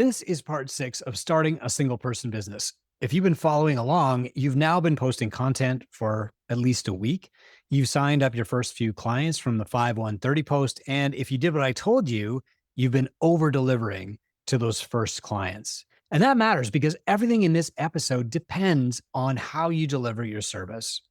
This is part 6 of starting a single person business. If you've been following along, you've now been posting content for at least a week. You've signed up your first few clients from the 5-1-30 post. And if you did what I told you, you've been over delivering to those first clients. And that matters because everything in this episode depends on how you deliver your service.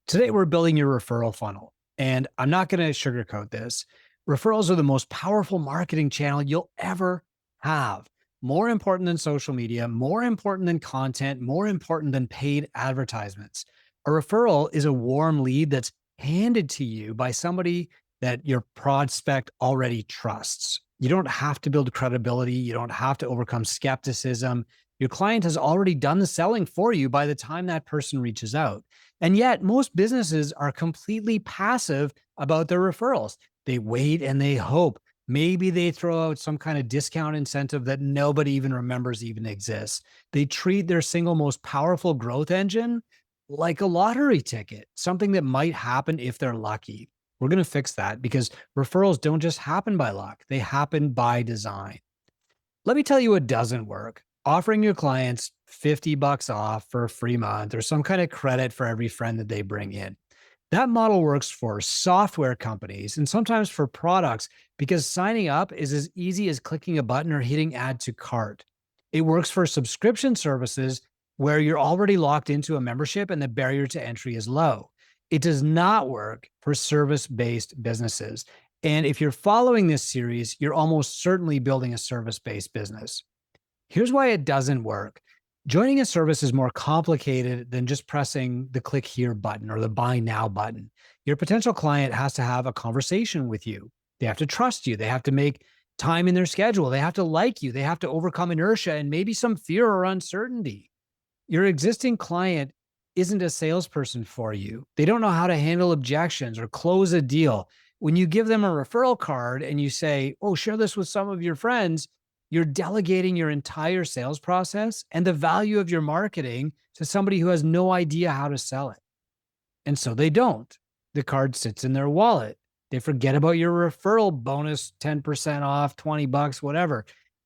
Today, we're building your referral funnel. And I'm not going to sugarcoat this. Referrals are the most powerful marketing channel you'll ever have. More important than social media, more important than content, more important than paid advertisements. A referral is a warm lead that's handed to you by somebody that your prospect already trusts. You don't have to build credibility. You don't have to overcome skepticism. Your client has already done the selling for you by the time that person reaches out. And yet, most businesses are completely passive about their referrals. They wait and they hope. Maybe they throw out some kind of discount incentive that nobody even remembers even exists. They treat their single most powerful growth engine like a lottery ticket, something that might happen if they're lucky. We're going to fix that because referrals don't just happen by luck, they happen by design. Let me tell you what doesn't work. Offering your clients 50 bucks off for a free month or some kind of credit for every friend that they bring in. That model works for software companies and sometimes for products because signing up is as easy as clicking a button or hitting add to cart. It works for subscription services where you're already locked into a membership and the barrier to entry is low. It does not work for service based businesses. And if you're following this series, you're almost certainly building a service based business. Here's why it doesn't work. Joining a service is more complicated than just pressing the click here button or the buy now button. Your potential client has to have a conversation with you. They have to trust you. They have to make time in their schedule. They have to like you. They have to overcome inertia and maybe some fear or uncertainty. Your existing client isn't a salesperson for you. They don't know how to handle objections or close a deal. When you give them a referral card and you say, oh, share this with some of your friends, you're delegating your entire sales process and the value of your marketing to somebody who has no idea how to sell it. And so they don't. The card sits in their wallet. They forget about your referral bonus, 10% off, 20 bucks, whatever.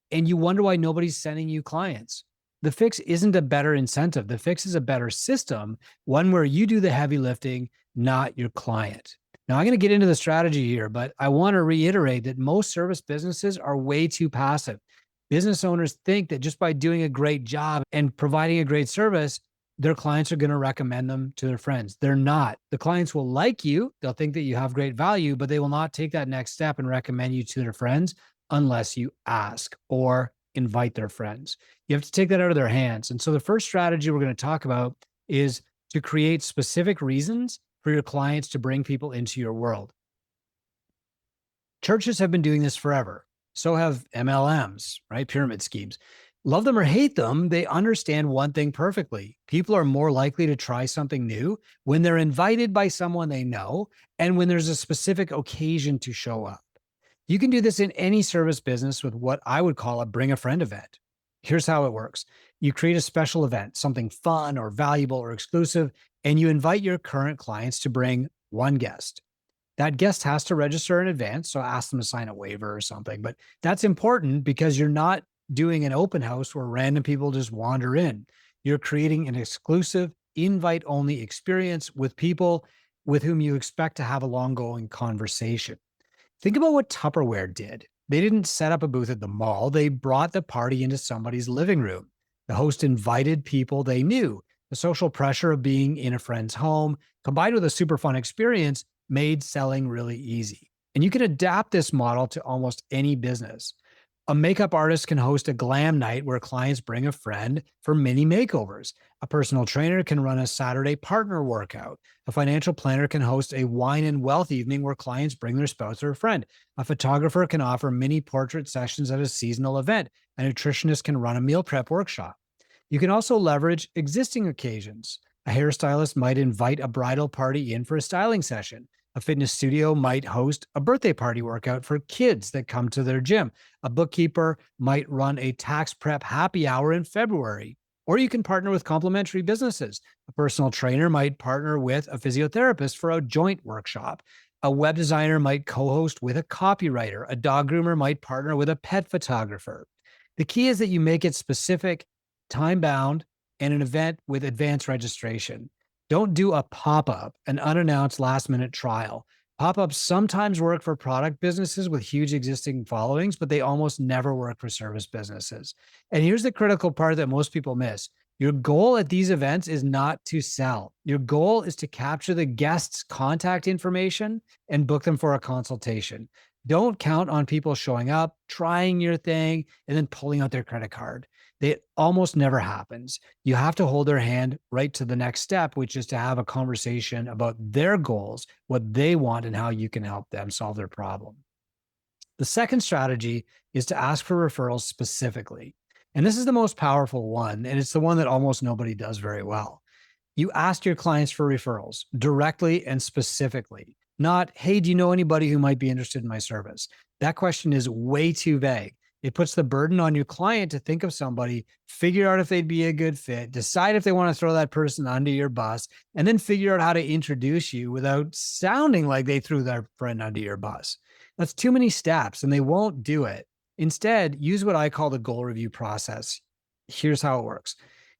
And you wonder why nobody's sending you clients. The fix isn't a better incentive. The fix is a better system, one where you do the heavy lifting, not your client. Now, I'm going to get into the strategy here, but I want to reiterate that most service businesses are way too passive. Business owners think that just by doing a great job and providing a great service, their clients are going to recommend them to their friends. They're not. The clients will like you. They'll think that you have great value, but they will not take that next step and recommend you to their friends unless you ask or invite their friends. You have to take that out of their hands. And so the first strategy we're going to talk about is to create specific reasons for your clients to bring people into your world. Churches have been doing this forever. So have MLMs, right? Pyramid schemes. Love them or hate them, they understand one thing perfectly. People are more likely to try something new when they're invited by someone they know and when there's a specific occasion to show up. You can do this in any service business with what I would call a bring a friend event. Here's how it works. You create a special event, something fun or valuable or exclusive, and you invite your current clients to bring one guest. That guest has to register in advance, so ask them to sign a waiver or something. But that's important because you're not doing an open house where random people just wander in. You're creating an exclusive, invite only experience with people with whom you expect to have a long going conversation. Think about what Tupperware did. They didn't set up a booth at the mall, they brought the party into somebody's living room. The host invited people they knew. The social pressure of being in a friend's home, combined with a super fun experience, made selling really easy. And you can adapt this model to almost any business. A makeup artist can host a glam night where clients bring a friend for mini makeovers. A personal trainer can run a Saturday partner workout. A financial planner can host a wine and wealth evening where clients bring their spouse or a friend. A photographer can offer mini portrait sessions at a seasonal event. A nutritionist can run a meal prep workshop. You can also leverage existing occasions. A hairstylist might invite a bridal party in for a styling session. A fitness studio might host a birthday party workout for kids that come to their gym. A bookkeeper might run a tax prep happy hour in February. Or you can partner with complementary businesses. A personal trainer might partner with a physiotherapist for a joint workshop. A web designer might co host with a copywriter. A dog groomer might partner with a pet photographer. The key is that you make it specific, time bound, and an event with advanced registration. Don't do a pop up, an unannounced last minute trial. Pop ups sometimes work for product businesses with huge existing followings, but they almost never work for service businesses. And here's the critical part that most people miss: your goal at these events is not to sell. Your goal is to capture the guest's contact information and book them for a consultation. Don't count on people showing up, trying your thing, and then pulling out their credit card. It almost never happens. You have to hold their hand right to the next step, which is to have a conversation about their goals, what they want, and how you can help them solve their problem. The second strategy is to ask for referrals specifically. And this is the most powerful one, and it's the one that almost nobody does very well. You ask your clients for referrals directly and specifically, not, hey, do you know anybody who might be interested in my service? That question is way too vague. It puts the burden on your client to think of somebody, figure out if they'd be a good fit, decide if they want to throw that person under your bus, and then figure out how to introduce you without sounding like they threw their friend under your bus. That's too many steps and they won't do it. Instead, use what I call the goal review process. Here's how it works: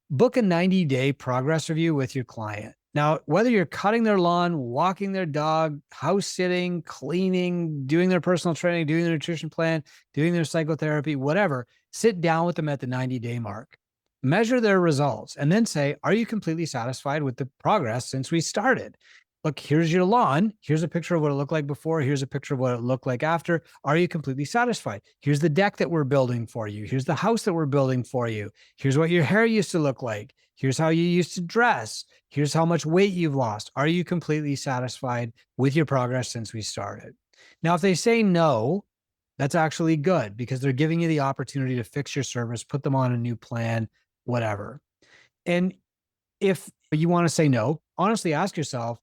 book a 90-day progress review with your client. Now, whether you're cutting their lawn, walking their dog, house sitting, cleaning, doing their personal training, doing their nutrition plan, doing their psychotherapy, whatever, sit down with them at the 90-day mark. Measure their results and then say, are you completely satisfied with the progress since we started? Look, here's your lawn. Here's a picture of what it looked like before. Here's a picture of what it looked like after. Are you completely satisfied? Here's the deck that we're building for you. Here's the house that we're building for you. Here's what your hair used to look like. Here's how you used to dress. Here's how much weight you've lost. Are you completely satisfied with your progress since we started? Now, if they say no, that's actually good because they're giving you the opportunity to fix your service, put them on a new plan, whatever. And if you want to say no, honestly ask yourself,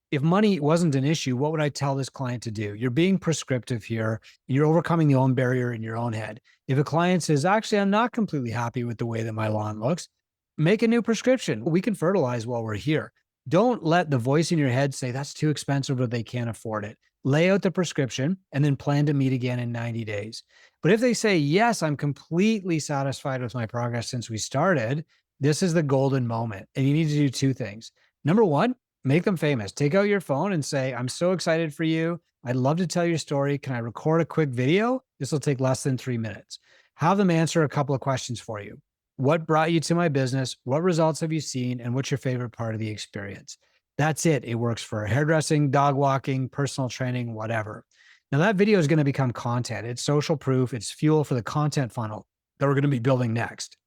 if money wasn't an issue, what would I tell this client to do? You're being prescriptive here. You're overcoming the own barrier in your own head. If a client says, actually, I'm not completely happy with the way that my lawn looks, make a new prescription. We can fertilize while we're here. Don't let the voice in your head say that's too expensive or they can't afford it. Lay out the prescription and then plan to meet again in 90 days. But if they say, yes, I'm completely satisfied with my progress since we started, this is the golden moment. And you need to do two things. Number one, make them famous. Take out your phone and say, I'm so excited for you. I'd love to tell your story. Can I record a quick video? This will take less than 3 minutes. Have them answer a couple of questions for you. What brought you to my business? What results have you seen? And what's your favorite part of the experience? That's it. It works for hairdressing, dog walking, personal training, whatever. Now, that video is going to become content. It's social proof. It's fuel for the content funnel that we're going to be building next.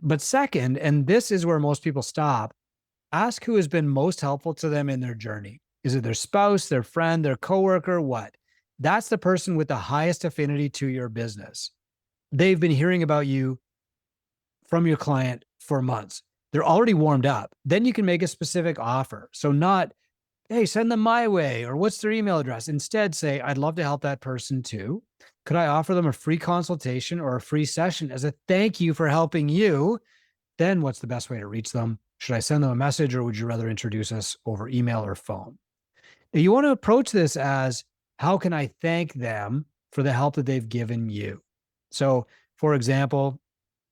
But second, and this is where most people stop, ask who has been most helpful to them in their journey. Is it their spouse, their friend, their coworker? What? That's the person with the highest affinity to your business. They've been hearing about you from your client for months. They're already warmed up. Then you can make a specific offer. So not, hey, send them my way or what's their email address? Instead, say, I'd love to help that person too. Could I offer them a free consultation or a free session as a thank you for helping you? Then what's the best way to reach them? Should I send them a message or would you rather introduce us over email or phone? Now, you want to approach this as, how can I thank them for the help that they've given you? So, for example,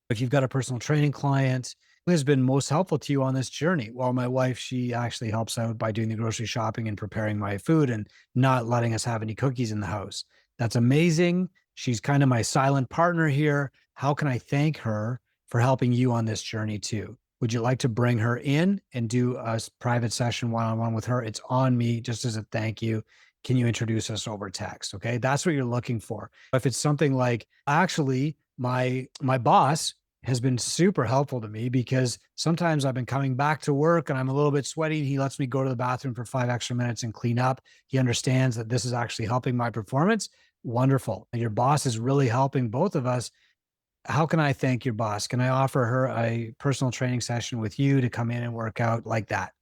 if you've got a personal training client who has been most helpful to you on this journey, well, my wife, she actually helps out by doing the grocery shopping and preparing my food and not letting us have any cookies in the house. That's amazing. She's kind of my silent partner here. How can I thank her for helping you on this journey too? Would you like to bring her in and do a private session one-on-one with her? It's on me just as a thank you. Can you introduce us over text? Okay. That's what you're looking for. If it's something like, actually, my boss has been super helpful to me because sometimes I've been coming back to work and I'm a little bit sweaty. He lets me go to the bathroom for 5 extra minutes and clean up. He understands that this is actually helping my performance. Wonderful. And your boss is really helping both of us. How can I thank your boss? Can I offer her a personal training session with you to come in and work out like that?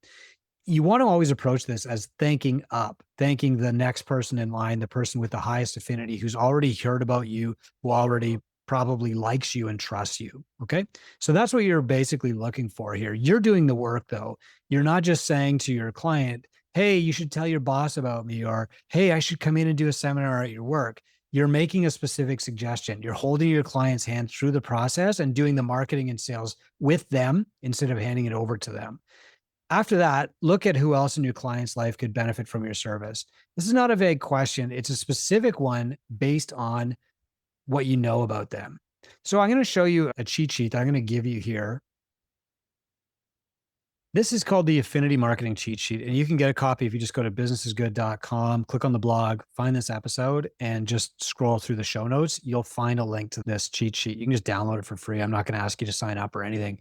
You want to always approach this as thanking up, thanking the next person in line, the person with the highest affinity who's already heard about you, who already probably likes you and trusts you. Okay. So that's what you're basically looking for here. You're doing the work though. You're not just saying to your client, hey, you should tell your boss about me, or hey, I should come in and do a seminar at your work. You're making a specific suggestion. You're holding your client's hand through the process and doing the marketing and sales with them instead of handing it over to them. After that, look at who else in your client's life could benefit from your service. This is not a vague question, it's a specific one based on what you know about them. So I'm going to show you a cheat sheet that I'm going to give you here. This is called the Affinity Marketing Cheat Sheet, and you can get a copy if you just go to businessisgood.com, click on the blog, find this episode, and just scroll through the show notes. You'll find a link to this cheat sheet. You can just download it for free. I'm not going to ask you to sign up or anything.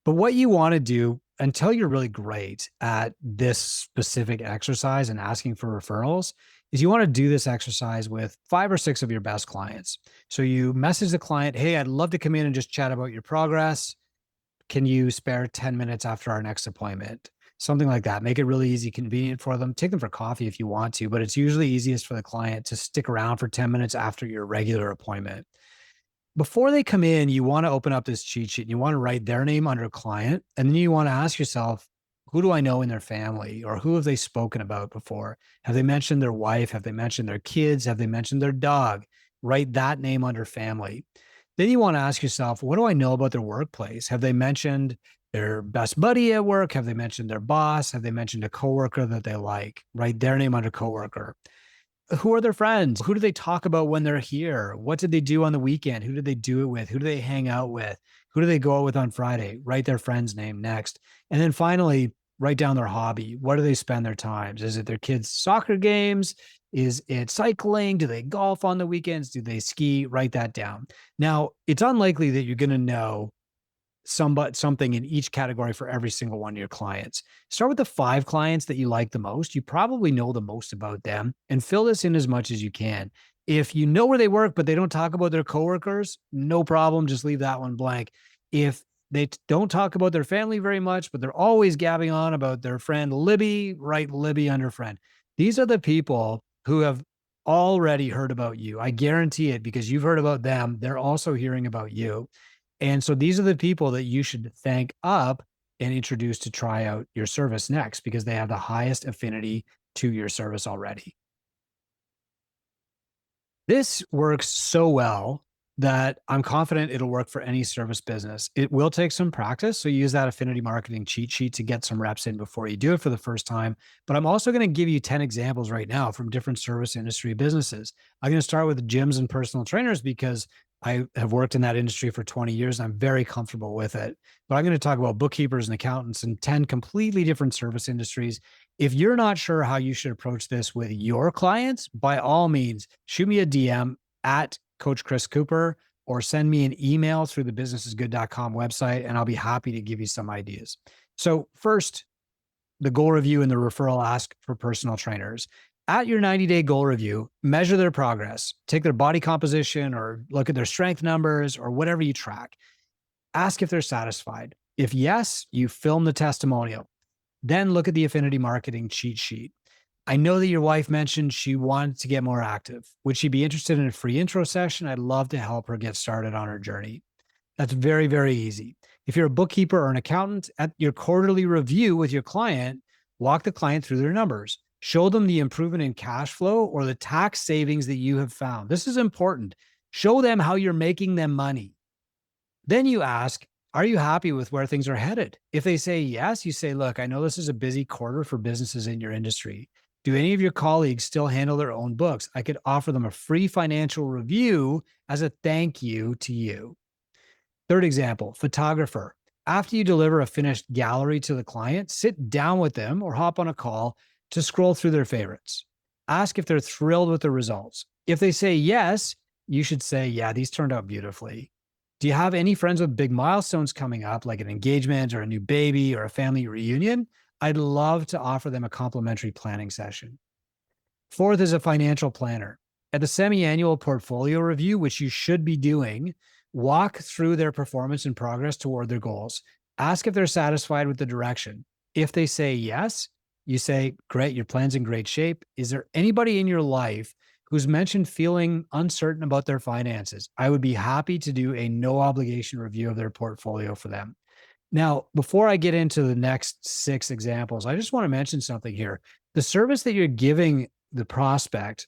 But what you want to do until you're really great at this specific exercise and asking for referrals is you want to do this exercise with 5 or 6 of your best clients. So you message the client, hey, I'd love to come in and just chat about your progress. Can you spare 10 minutes after our next appointment? Something like that. Make it really easy, convenient for them. Take them for coffee if you want to, but it's usually easiest for the client to stick around for 10 minutes after your regular appointment. Before they come in, you want to open up this cheat sheet and you want to write their name under client. And then you want to ask yourself, who do I know in their family or who have they spoken about before? Have they mentioned their wife? Have they mentioned their kids? Have they mentioned their dog? Write that name under family. Then you want to ask yourself, what do I know about their workplace? Have they mentioned their best buddy at work? Have they mentioned their boss? Have they mentioned a coworker that they like? Write their name under coworker. Who are their friends? Who do they talk about when they're here? What did they do on the weekend? Who did they do it with? Who do they hang out with? Who do they go out with on Friday? Write their friend's name next. And then finally, write down their hobby. Where do they spend their times? Is it their kids' soccer games? Is it cycling? Do they golf on the weekends? Do they ski? Write that down. Now, it's unlikely that you're going to know something in each category for every single one of your clients. Start with the 5 clients that you like the most. You probably know the most about them and fill this in as much as you can. If you know where they work, but they don't talk about their coworkers, no problem. Just leave that one blank. If they don't talk about their family very much, but they're always gabbing on about their friend Libby, write Libby under friend. These are the people who have already heard about you. I guarantee it because you've heard about them. They're also hearing about you. And so these are the people that you should thank up and introduce to try out your service next because they have the highest affinity to your service already. This works so well that I'm confident it'll work for any service business. It will take some practice. So use that affinity marketing cheat sheet to get some reps in before you do it for the first time. But I'm also going to give you 10 examples right now from different service industry businesses. I'm going to start with gyms and personal trainers because I have worked in that industry for 20 years and I'm very comfortable with it. But I'm going to talk about bookkeepers and accountants in 10 completely different service industries. If you're not sure how you should approach this with your clients, by all means, shoot me a DM at Coach Chris Cooper or send me an email through the businessisgood.com website, and I'll be happy to give you some ideas. So first, the goal review and the referral ask for personal trainers. At your 90-day goal review, measure their progress. Take their body composition or look at their strength numbers or whatever you track. Ask if they're satisfied. If yes, you film the testimonial. Then look at the affinity marketing cheat sheet. I know that your wife mentioned she wanted to get more active. Would she be interested in a free intro session? I'd love to help her get started on her journey. That's very, very easy. If you're a bookkeeper or an accountant, at your quarterly review with your client, walk the client through their numbers. Show them the improvement in cash flow or the tax savings that you have found. This is important. Show them how you're making them money. Then you ask, are you happy with where things are headed? If they say yes, you say, look, I know this is a busy quarter for businesses in your industry. Do any of your colleagues still handle their own books? I could offer them a free financial review as a thank you to you. Third example, photographer. After you deliver a finished gallery to the client, sit down with them or hop on a call to scroll through their favorites. Ask if they're thrilled with the results. If they say yes, you should say, yeah, these turned out beautifully. Do you have any friends with big milestones coming up, like an engagement or a new baby or a family reunion? I'd love to offer them a complimentary planning session. Fourth is a financial planner. At the semi-annual portfolio review, which you should be doing, walk through their performance and progress toward their goals. Ask if they're satisfied with the direction. If they say yes, you say, great, your plan's in great shape. Is there anybody in your life who's mentioned feeling uncertain about their finances? I would be happy to do a no obligation review of their portfolio for them. Now, before I get into the next 6 examples, I just want to mention something here. The service that you're giving the prospect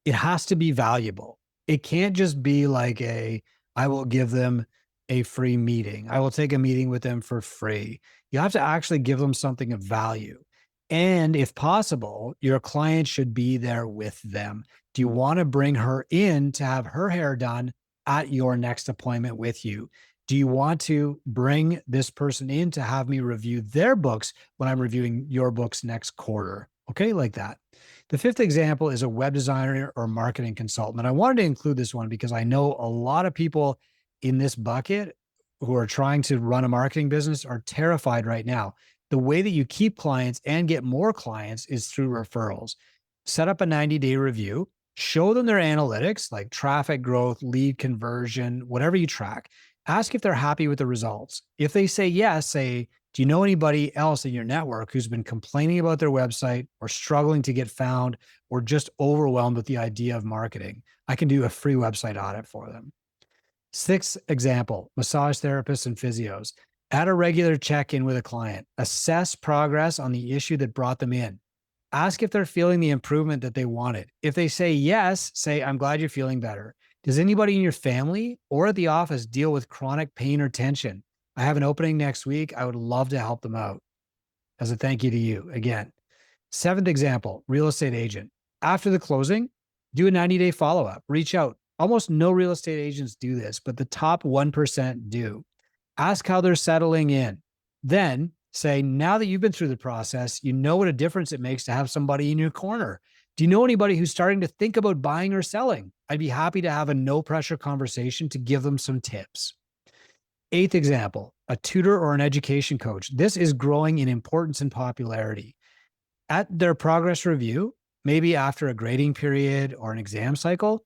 It has to be valuable. It can't just be like I will give them a free meeting. I will take a meeting with them for free. You have to actually give them something of value. And if possible, your client should be there with them. Do you want to bring her in to have her hair done at your next appointment with you? Do you want to bring this person in to have me review their books when I'm reviewing your books next quarter? Okay, like that. The fifth example is a web designer or marketing consultant. And I wanted to include this one because I know a lot of people in this bucket who are trying to run a marketing business are terrified right now. The way that you keep clients and get more clients is through referrals. Set up a 90-day review, show them their analytics like traffic growth, lead conversion, whatever you track. Ask if they're happy with the results. If they say yes, say, do you know anybody else in your network who's been complaining about their website or struggling to get found or just overwhelmed with the idea of marketing? I can do a free website audit for them. Sixth example, massage therapists and physios. Add a regular check in with a client. Assess progress on the issue that brought them in. Ask if they're feeling the improvement that they wanted. If they say yes, say, I'm glad you're feeling better. Does anybody in your family or at the office deal with chronic pain or tension? I have an opening next week. I would love to help them out as a thank you to you again. Seventh example, real estate agent. After the closing, do a 90-day follow up. Reach out. Almost no real estate agents do this, but the top 1% do. Ask how they're settling in. Then say, now that you've been through the process, you know what a difference it makes to have somebody in your corner. Do you know anybody who's starting to think about buying or selling? I'd be happy to have a no pressure conversation to give them some tips. Eighth example, a tutor or an education coach. This is growing in importance and popularity. At their progress review, maybe after a grading period or an exam cycle,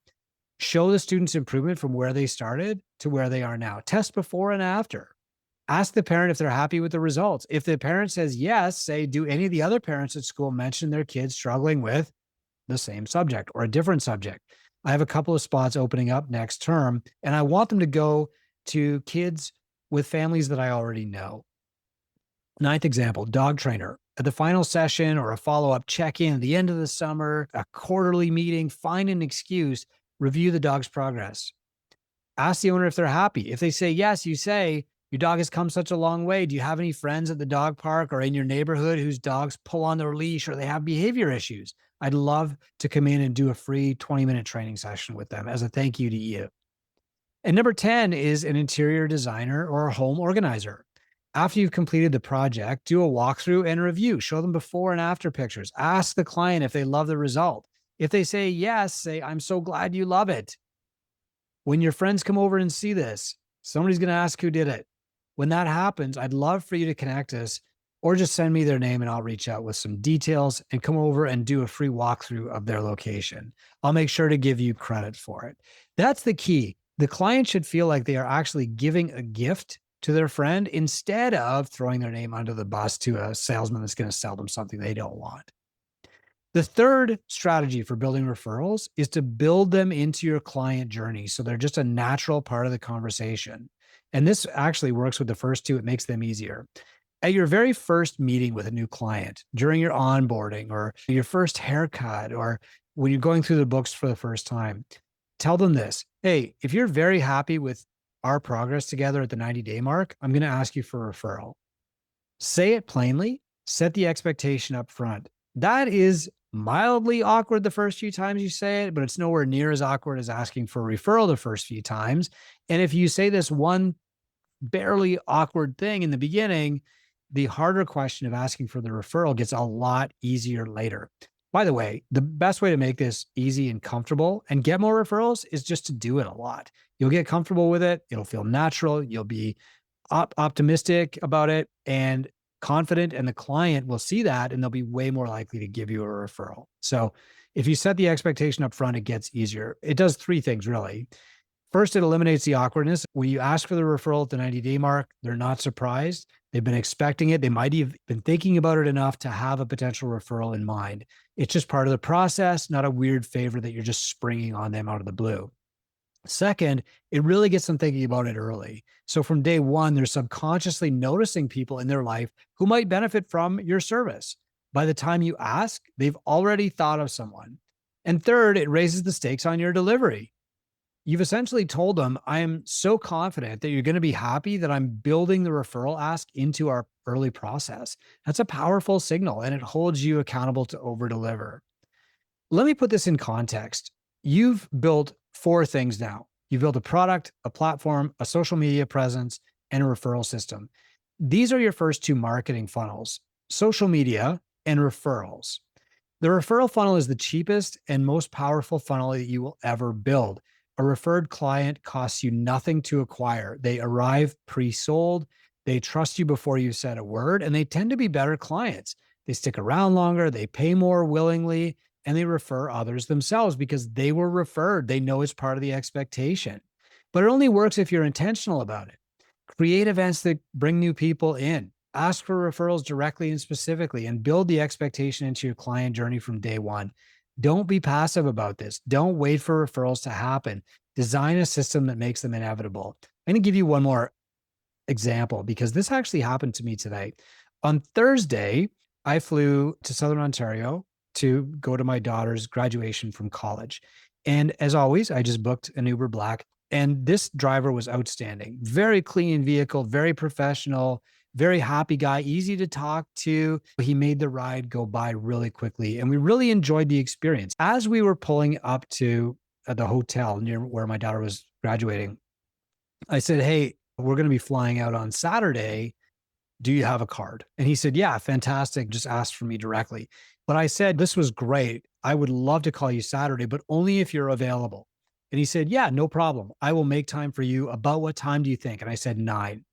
show the students improvement from where they started to where they are now. Test before and after. Ask the parent if they're happy with the results. If the parent says yes, say, do any of the other parents at school mention their kids struggling with the same subject or a different subject? I have a couple of spots opening up next term, and I want them to go to kids with families that I already know. Ninth example, dog trainer. At the final session or a follow-up check-in at the end of the summer, a quarterly meeting, find an excuse, review the dog's progress. Ask the owner if they're happy. If they say yes, you say, your dog has come such a long way. Do you have any friends at the dog park or in your neighborhood whose dogs pull on their leash or they have behavior issues? I'd love to come in and do a free 20-minute training session with them as a thank you to you. And number 10 is an interior designer or a home organizer. After you've completed the project, do a walkthrough and review. Show them before and after pictures. Ask the client if they love the result. If they say yes, say, I'm so glad you love it. When your friends come over and see this, somebody's going to ask who did it. When that happens, I'd love for you to connect us or just send me their name and I'll reach out with some details and come over and do a free walkthrough of their location. I'll make sure to give you credit for it. That's the key. The client should feel like they are actually giving a gift to their friend instead of throwing their name under the bus to a salesman that's going to sell them something they don't want. The third strategy for building referrals is to build them into your client journey so they're just a natural part of the conversation. And this actually works with the first two, it makes them easier. At your very first meeting with a new client, during your onboarding or your first haircut, or when you're going through the books for the first time, tell them this. Hey, if you're very happy with our progress together at the 90-day mark, I'm going to ask you for a referral. Say it plainly, set the expectation up front. That is mildly awkward the first few times you say it, but it's nowhere near as awkward as asking for a referral the first few times. And if you say this one barely awkward thing in the beginning, the harder question of asking for the referral gets a lot easier later. By the way, the best way to make this easy and comfortable and get more referrals is just to do it a lot. You'll get comfortable with it. It'll feel natural. You'll be optimistic about it and confident, and the client will see that and they'll be way more likely to give you a referral. So if you set the expectation up front, it gets easier. It does three things really. First, it eliminates the awkwardness. When you ask for the referral at the 90-day mark, they're not surprised. They've been expecting it. They might have been thinking about it enough to have a potential referral in mind. It's just part of the process, not a weird favor that you're just springing on them out of the blue. Second, it really gets them thinking about it early. So from day one, they're subconsciously noticing people in their life who might benefit from your service. By the time you ask, they've already thought of someone. And third, it raises the stakes on your delivery. You've essentially told them, I am so confident that you're going to be happy that I'm building the referral ask into our early process. That's a powerful signal and it holds you accountable to over deliver. Let me put this in context. You've built four things now. You've built a product, a platform, a social media presence, and a referral system. These are your first two marketing funnels, social media and referrals. The referral funnel is the cheapest and most powerful funnel that you will ever build. A referred client costs you nothing to acquire. They arrive pre-sold, they trust you before you said a word, and they tend to be better clients. They stick around longer, they pay more willingly, and they refer others themselves because they were referred. They know it's part of the expectation. But it only works if you're intentional about it. Create events that bring new people in. Ask for referrals directly and specifically, and build the expectation into your client journey from day one. Don't be passive about this. Don't wait for referrals to happen. Design a system that makes them inevitable. I'm going to give you one more example because this actually happened to me today. On Thursday, I flew to Southern Ontario to go to my daughter's graduation from college. And as always, I just booked an Uber Black. And this driver was outstanding. Very clean vehicle, very professional, very happy guy, easy to talk to. He made the ride go by really quickly. And we really enjoyed the experience. As we were pulling up to the hotel near where my daughter was graduating, I said, hey, we're going to be flying out on Saturday. Do you have a card? And he said, yeah, fantastic. Just asked for me directly. But I said, this was great. I would love to call you Saturday, but only if you're available. And he said, yeah, no problem. I will make time for you. About what time do you think? And I said, 9.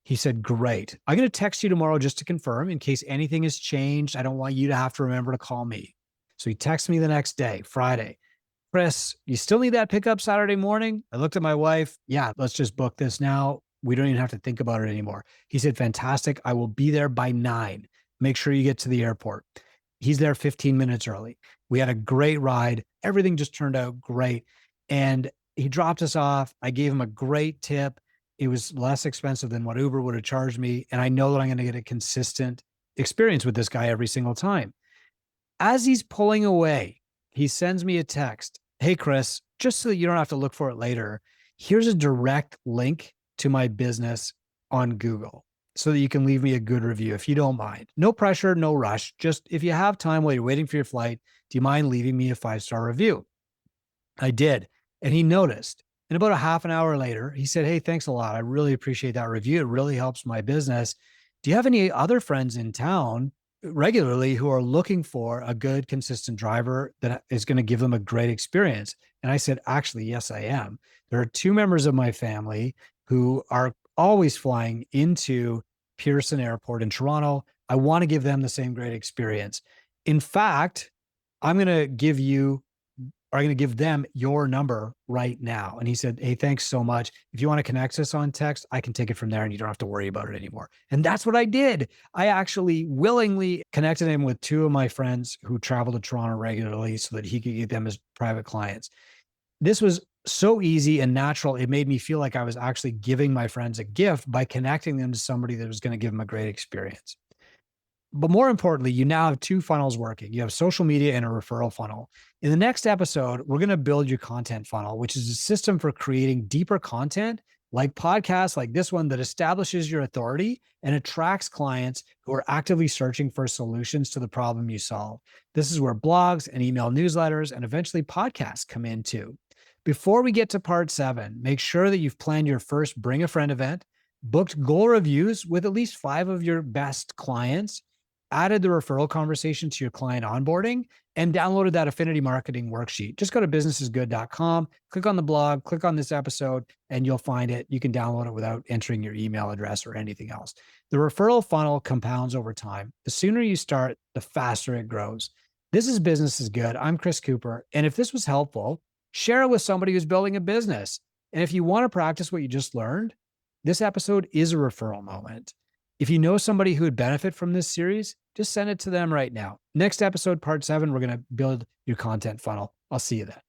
He said, great. I'm going to text you tomorrow just to confirm in case anything has changed. I don't want you to have to remember to call me. So he texted me the next day, Friday. Chris, you still need that pickup Saturday morning? I looked at my wife. Yeah, let's just book this now. We don't even have to think about it anymore. He said, fantastic. I will be there by 9. Make sure you get to the airport. He's there 15 minutes early. We had a great ride. Everything just turned out great. And he dropped us off. I gave him a great tip. It was less expensive than what Uber would have charged me. And I know that I'm going to get a consistent experience with this guy every single time. As he's pulling away, he sends me a text. Hey, Chris, just so that you don't have to look for it later, here's a direct link to my business on Google so that you can leave me a good review if you don't mind. No pressure, no rush. Just if you have time while you're waiting for your flight, do you mind leaving me a 5-star review? I did. And he noticed. And about a half an hour later, he said, hey, thanks a lot. I really appreciate that review. It really helps my business. Do you have any other friends in town regularly who are looking for a good, consistent driver that is going to give them a great experience? And I said, actually, yes, I am. There are 2 members of my family who are always flying into Pearson Airport in Toronto. I want to give them the same great experience. In fact, I'm going to give you are going to give them your number right now. And he said, hey, thanks so much. If you want to connect us on text, I can take it from there and you don't have to worry about it anymore. And that's what I did. I actually willingly connected him with 2 of my friends who travel to Toronto regularly so that he could get them as private clients. This was so easy and natural. It made me feel like I was actually giving my friends a gift by connecting them to somebody that was going to give them a great experience. But more importantly, you now have 2 funnels working. You have social media and a referral funnel. In the next episode, we're going to build your content funnel, which is a system for creating deeper content like podcasts like this one that establishes your authority and attracts clients who are actively searching for solutions to the problem you solve. This is where blogs and email newsletters and eventually podcasts come in too. Before we get to part 7, make sure that you've planned your first Bring a Friend event, booked goal reviews with at least 5 of your best clients, added the referral conversation to your client onboarding, and downloaded that affinity marketing worksheet. Just go to businessisgood.com, click on the blog, click on this episode, and you'll find it. You can download it without entering your email address or anything else. The referral funnel compounds over time. The sooner you start, the faster it grows. This is Business is Good. I'm Chris Cooper. And if this was helpful, share it with somebody who's building a business. And if you want to practice what you just learned, this episode is a referral moment. If you know somebody who would benefit from this series, just send it to them right now. Next episode, part 7, we're going to build your content funnel. I'll see you then.